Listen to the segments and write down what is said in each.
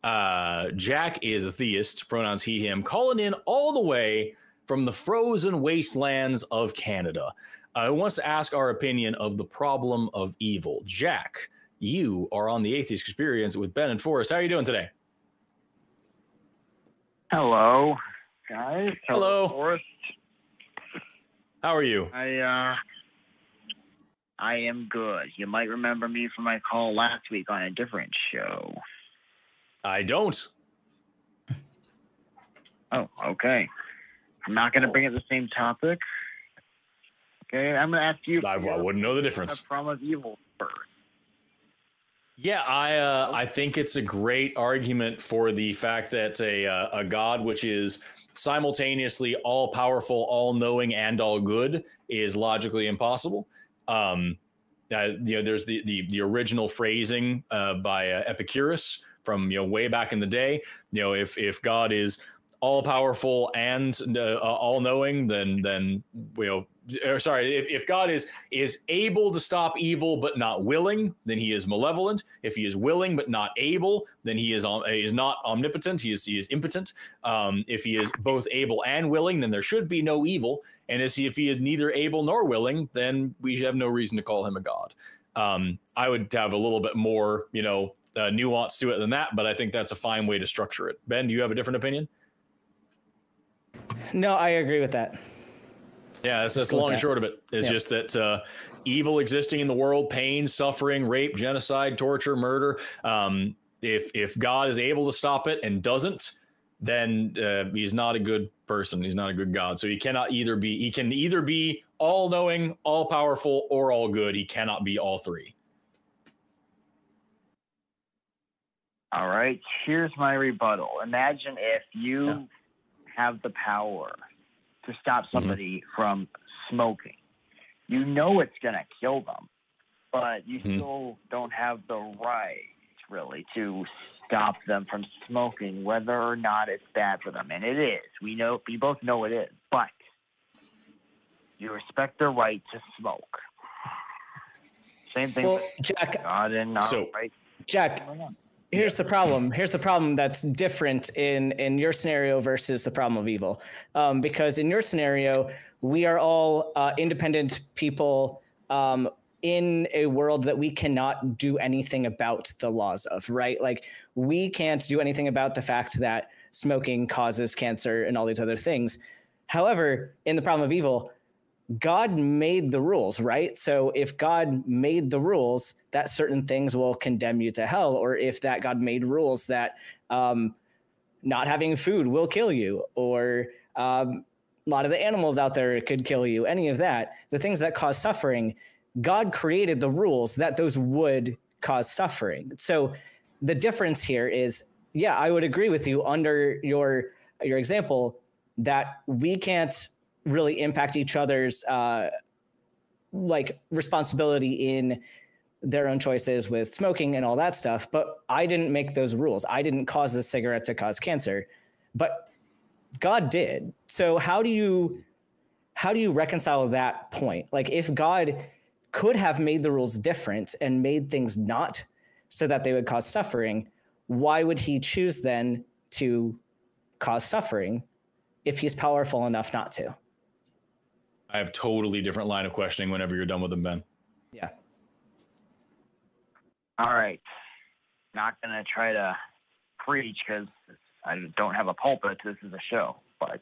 Jack is a theist, pronouns he, him, calling in all the way from the frozen wastelands of Canada. Who wants to ask our opinion of the problem of evil. Jack, you are on the Atheist Experience with Ben and Forrest. How are you doing today? Hello, guys. Hello. Forrest. How are you? I am good. You might remember me from my call last week on a different show. I don't. Oh, okay. I'm not going to bring up the same topic. Okay, I'm going to ask you. I wouldn't know the difference. The problem of evil first. Yeah, I think it's a great argument for the fact that a God which is simultaneously all powerful, all knowing, and all good is logically impossible. There's the original phrasing by Epicurus from way back in the day. If God is all powerful and all knowing, then if God is able to stop evil but not willing, then he is malevolent. If he is willing but not able, then he is not omnipotent. He is impotent. If he is both able and willing, then there should be no evil. And if he is neither able nor willing, then we have no reason to call him a god. I would have a little bit more nuance to it than that, but I think that's a fine way to structure it. Ben, do you have a different opinion? No, I agree with that. Yeah, that's the long and short of it. It's just that evil existing in the world, pain, suffering, rape, genocide, torture, murder. If God is able to stop it and doesn't, then he's not a good person. He's not a good God. So he can either be all knowing, all powerful, or all good. He cannot be all three. All right, here's my rebuttal. Imagine if you have the power to stop somebody from smoking. You know it's going to kill them, but you still don't have the right, really, to stop them from smoking, whether or not it's bad for them. And it is. We both know it is. But you respect their right to smoke. Same thing with Jack, God and right. Jack, here's the problem. Here's the problem that's different in your scenario versus the problem of evil. Because in your scenario, we are all independent people in a world that we cannot do anything about the laws of, right? Like, we can't do anything about the fact that smoking causes cancer and all these other things. However, in the problem of evil, God made the rules, right? So if God made the rules that certain things will condemn you to hell, or if that God made rules that not having food will kill you, or a lot of the animals out there could kill you, any of that, the things that cause suffering, God created the rules that those would cause suffering. So the difference here is, yeah, I would agree with you under your example that we can't really impact each other's responsibility in their own choices with smoking and all that stuff. But I didn't make those rules. I didn't cause the cigarette to cause cancer, but God did. So how do you reconcile that point? Like, if God could have made the rules different and made things not so that they would cause suffering, why would he choose then to cause suffering if he's powerful enough not to? I have totally different line of questioning whenever you're done with them, Ben. Yeah. All right. Not going to try to preach because I don't have a pulpit. This is a show. But,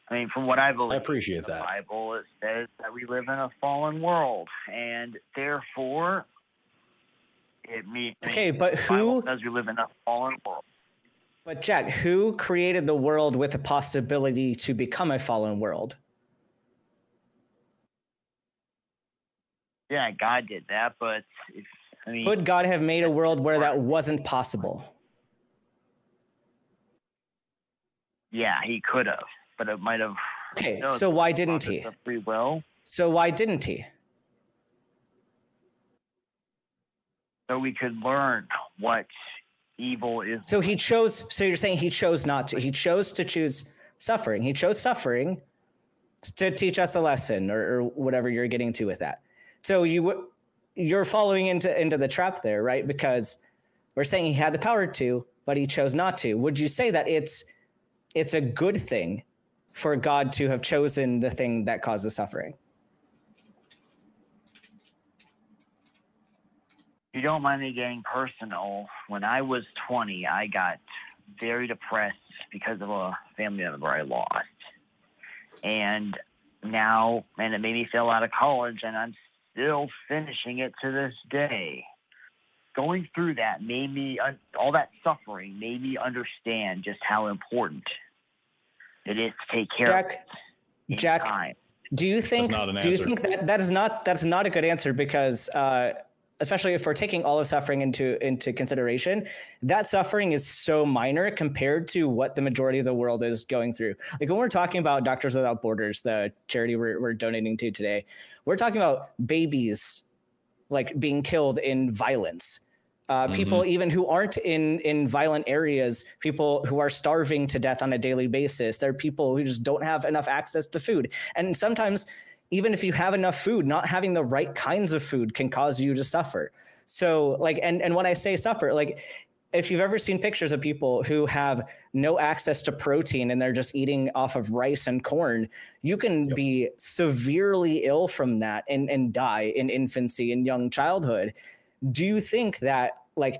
I mean, from what I believe, I appreciate that. The Bible, it says that we live in a fallen world. And therefore, but who says we live in a fallen world? But Jack, who created the world with the possibility to become a fallen world? Yeah, God did that, but could God have made a world where that wasn't possible? Yeah, he could have, but it might have. Okay, so why didn't he? Free will. So why didn't he? So we could learn what evil is. So he chose. So you're saying he chose not to. He chose to choose suffering. He chose suffering to teach us a lesson, or whatever you're getting to with that. So you're following into the trap there, right? Because we're saying he had the power to, but he chose not to. Would you say that it's a good thing for God to have chosen the thing that causes suffering? If you don't mind me getting personal, when I was 20, I got very depressed because of a family member I lost. And it made me fail out of college, and I'm still finishing it to this day. Going through that made me, all that suffering made me understand just how important it is to take care of it. Jack, do you think that's not a good answer? Because especially if we're taking all of suffering into consideration, that suffering is so minor compared to what the majority of the world is going through. Like when we're talking about Doctors Without Borders, the charity we're donating to today, we're talking about babies like being killed in violence. People even who aren't in violent areas, people who are starving to death on a daily basis. There are people who just don't have enough access to food. And sometimes, even if you have enough food, not having the right kinds of food can cause you to suffer. So like, and when I say suffer, like if you've ever seen pictures of people who have no access to protein and they're just eating off of rice and corn, you can be severely ill from that and die in infancy and young childhood. Do you think that, like,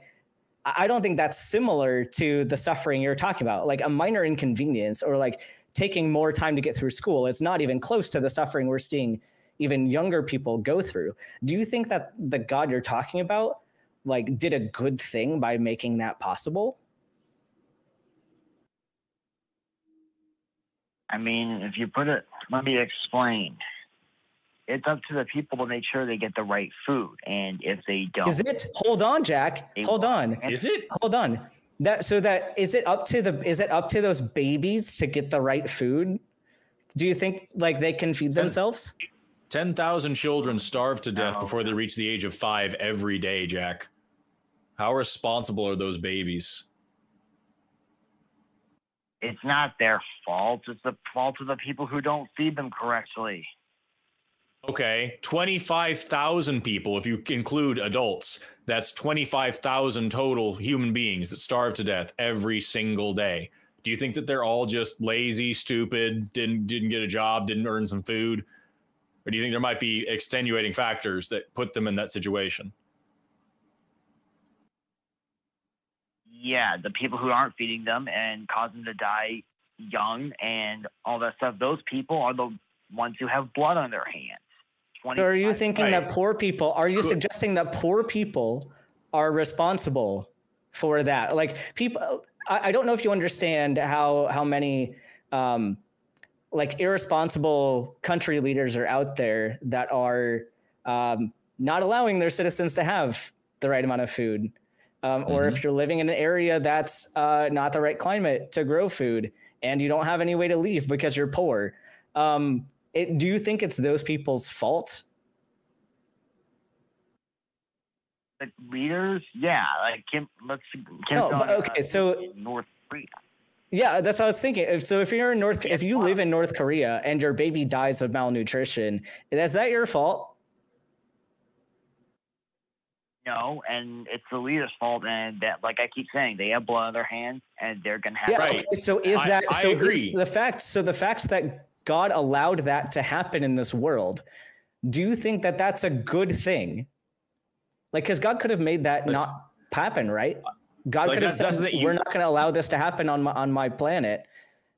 I don't think that's similar to the suffering you're talking about, like a minor inconvenience or like taking more time to get through school. It's not even close to the suffering we're seeing even younger people go through. Do you think that the God you're talking about, like, did a good thing by making that possible? I mean, if you put it, let me explain. It's up to the people to make sure they get the right food, and if they don't, is it? Hold on, Jack. Hold on. Is it? Hold on. Is it up to those babies to get the right food? Do you think like they can feed themselves? 10,000 children starve to death before they reach the age of 5 every day, Jack. How responsible are those babies? It's not their fault. It's the fault of the people who don't feed them correctly. Okay, 25,000 people, if you include adults, that's 25,000 total human beings that starve to death every single day. Do you think that they're all just lazy, stupid, didn't get a job, didn't earn some food? Or do you think there might be extenuating factors that put them in that situation? Yeah, the people who aren't feeding them and cause them to die young and all that stuff, those people are the ones who have blood on their hands. So are you thinking that poor people, are you suggesting that poor people are responsible for that? Like people, I don't know if you understand how many like irresponsible country leaders are out there that are not allowing their citizens to have the right amount of food. Or if you're living in an area that's not the right climate to grow food and you don't have any way to leave because you're poor. Do you think it's those people's fault? The leaders, yeah, like Kim North Korea. Yeah, that's what I was thinking. So if you're in if you live in North Korea and your baby dies of malnutrition, is that your fault? No, and it's the leader's fault, and that, like I keep saying, they have blood on their hands, and they're gonna have. Yeah, right. Okay. So is that? I agree. The fact that God allowed that to happen in this world, do you think that that's a good thing? Like, because God could have made that not happen, right? God could have said, "We're not going to allow this to happen on my planet."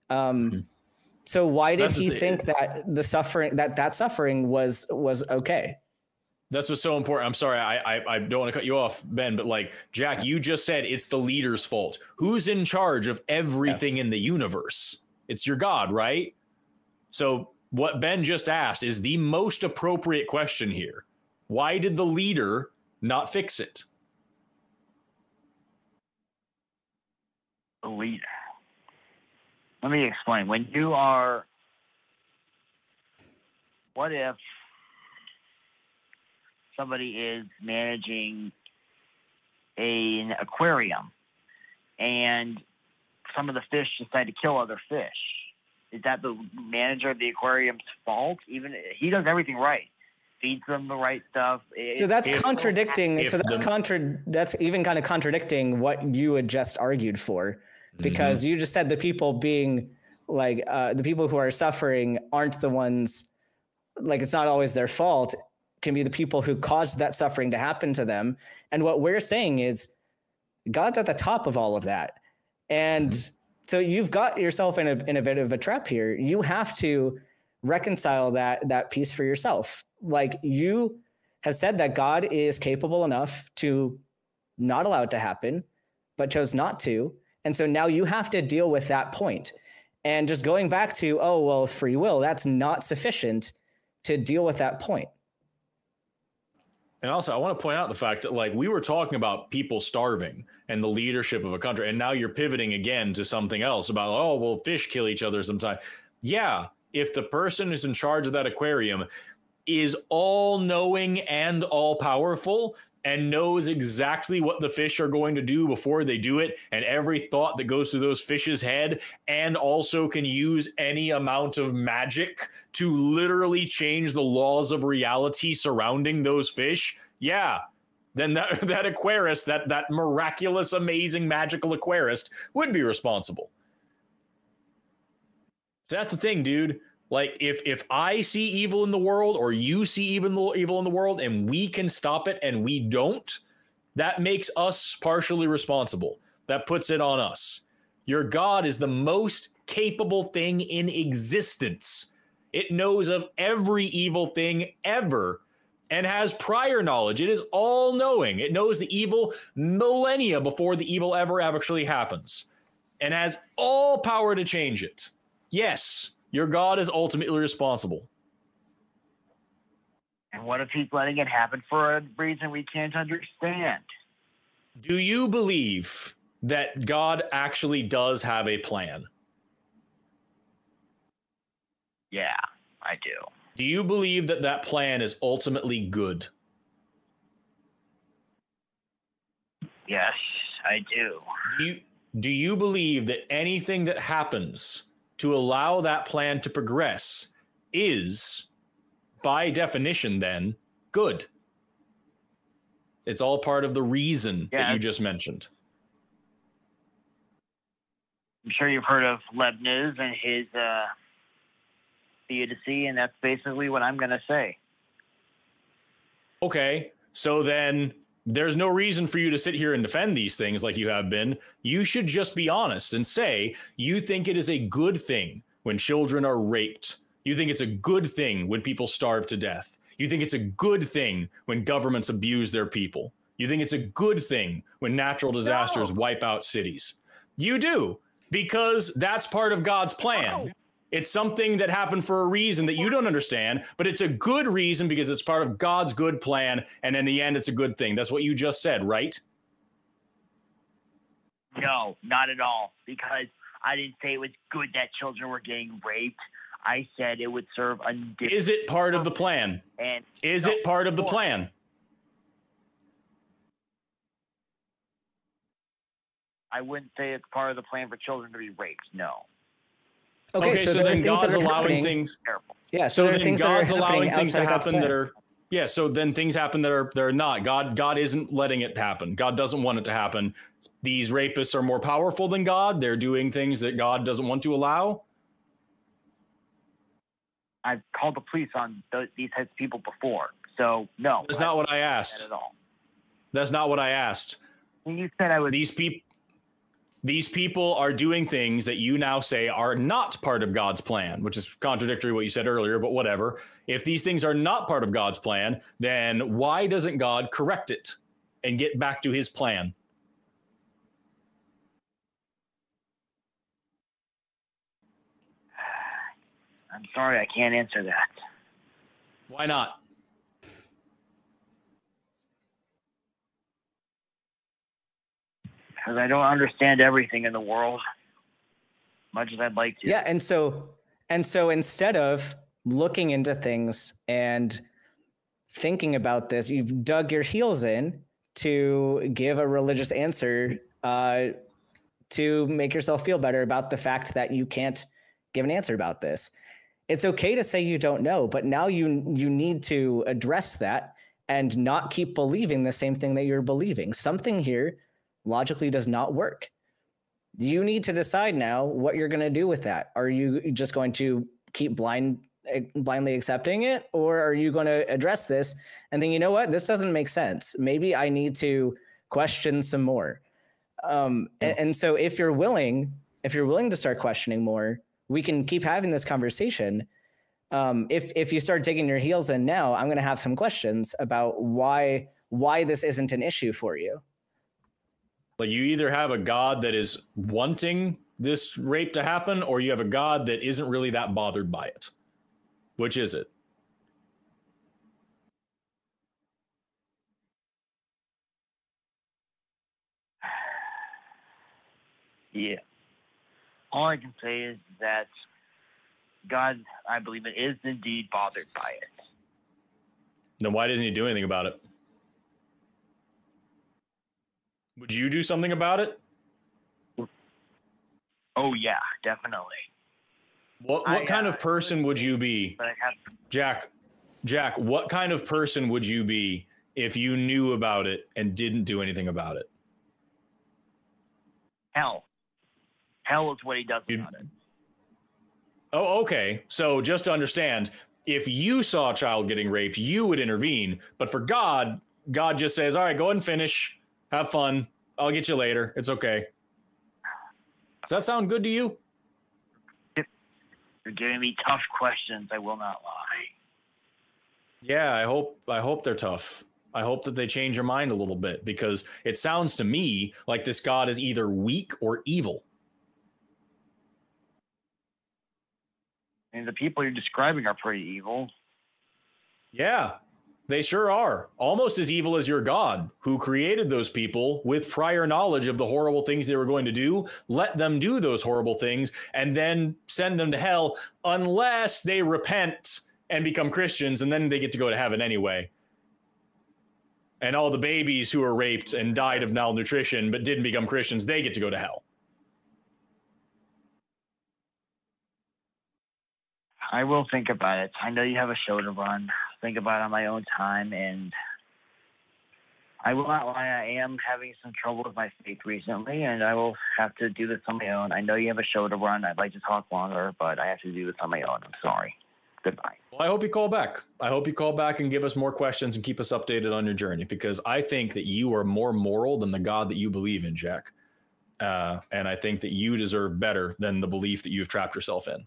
So why did He think that the suffering that suffering was okay? That's what's so important. I'm sorry, I don't want to cut you off, Ben, but like Jack, you just said it's the leader's fault. Who's in charge of everything in the universe? It's your God, right? So what Ben just asked is the most appropriate question here. Why did the leader not fix it? The leader. Let me explain. What if somebody is managing an aquarium and some of the fish decide to kill other fish? Is that the manager of the aquarium's fault? Even he does everything right. feeds them the right stuff. So that's contradicting. So that's even kind of contradicting what you had just argued for, because you just said the people being like the people who are suffering aren't the ones, like it's not always their fault. It can be the people who caused that suffering to happen to them. And what we're saying is God's at the top of all of that. And so you've got yourself in a bit of a trap here. You have to reconcile that piece for yourself. Like, you have said that God is capable enough to not allow it to happen, but chose not to. And so now you have to deal with that point. And just going back to, oh, well, free will, that's not sufficient to deal with that point. And also, I want to point out the fact that, like, we were talking about people starving and the leadership of a country, and now you're pivoting again to something else about, oh, well, fish kill each other sometimes. Yeah, if the person who's in charge of that aquarium is all-knowing and all-powerful and knows exactly what the fish are going to do before they do it, and every thought that goes through those fish's head, and also can use any amount of magic to literally change the laws of reality surrounding those fish, yeah, then that aquarist, that miraculous, amazing, magical aquarist would be responsible. So that's the thing, dude. Like, if I see evil in the world, or you see evil in the world, and we can stop it and we don't, that makes us partially responsible. That puts it on us. Your God is the most capable thing in existence. It knows of every evil thing ever and has prior knowledge. It is all-knowing. It knows the evil millennia before the evil ever actually happens, and has all power to change it. Yes. Your God is ultimately responsible. And what if he's letting it happen for a reason we can't understand? Do you believe that God actually does have a plan? Yeah, I do. Do you believe that that plan is ultimately good? Yes, I do. Do you believe that anything that happens to allow that plan to progress is, by definition, then, good? It's all part of the reason that you just mentioned. I'm sure you've heard of Leibniz and his theodicy, and that's basically what I'm going to say. Okay, so then there's no reason for you to sit here and defend these things like you have been. You should just be honest and say you think it is a good thing when children are raped. You think it's a good thing when people starve to death. You think it's a good thing when governments abuse their people. You think it's a good thing when natural disasters wipe out cities. You do, because that's part of God's plan. No. It's something that happened for a reason that you don't understand, but it's a good reason because it's part of God's good plan, and in the end, it's a good thing. That's what you just said, right? No, not at all, because I didn't say it was good that children were getting raped. I said it would serve a different... Is it part of the plan? And Is it part of the plan? I wouldn't say it's part of the plan for children to be raped, no. Okay, so then God's allowing things. Yeah, so then God's allowing things to happen that are. Yeah, so then things happen that are not. God isn't letting it happen. God doesn't want it to happen. These rapists are more powerful than God. They're doing things that God doesn't want to allow. I've called the police on these types of people before, so no. That's not what I asked. At all. That's not what I asked. You said I was. These people are doing things that you now say are not part of God's plan, which is contradictory to what you said earlier, but whatever. If these things are not part of God's plan, then why doesn't God correct it and get back to his plan? I'm sorry, I can't answer that. Why not? Because I don't understand everything in the world, much as I'd like to. Yeah, and so instead of looking into things and thinking about this, you've dug your heels in to give a religious answer to make yourself feel better about the fact that you can't give an answer about this. it's okay to say you don't know, but now you need to address that and not keep believing the same thing that you're believing. Something here logically does not work. You need to decide now what you're going to do with that. Are you just going to keep blindly accepting it, or are you going to address this and think, you know what, this doesn't make sense. Maybe I need to question some more. And so if you're willing to start questioning more, we can keep having this conversation. If you start digging your heels in now, I'm going to have some questions about why this isn't an issue for you. Like, you either have a God that is wanting this rape to happen, or you have a God that isn't really that bothered by it. Which is it? Yeah. All I can say is that God, I believe it, is indeed bothered by it. Then why doesn't he do anything about it? Would you do something about it? Oh, yeah, definitely. What kind of person would you be? Jack, what kind of person would you be if you knew about it and didn't do anything about it? Hell. Hell is what he does about it. Oh, okay. So just to understand, if you saw a child getting raped, you would intervene. But for God, God just says, all right, go ahead and finish. Have fun. I'll get you later. It's okay. Does that sound good to you? You're giving me tough questions. I will not lie. Yeah, I hope they're tough. I hope that they change your mind a little bit, because it sounds to me like this God is either weak or evil. And the people you're describing are pretty evil. Yeah, they sure are. Almost as evil as your God, who created those people with prior knowledge of the horrible things they were going to do, let them do those horrible things, and then send them to hell unless they repent and become Christians, and then they get to go to heaven anyway. And all the babies who were raped and died of malnutrition but didn't become Christians, they get to go to hell. I will think about it. I know you have a show to run. Think about it on my own time, and I will not lie, I am having some trouble with my faith recently, and I will have to do this on my own. I know you have a show to run. I'd like to talk longer, but I have to do this on my own. I'm sorry. Goodbye. Well, I hope you call back. I hope you call back and give us more questions and keep us updated on your journey, because I think that you are more moral than the God that you believe in, Jack. And I think that you deserve better than the belief that you've trapped yourself in.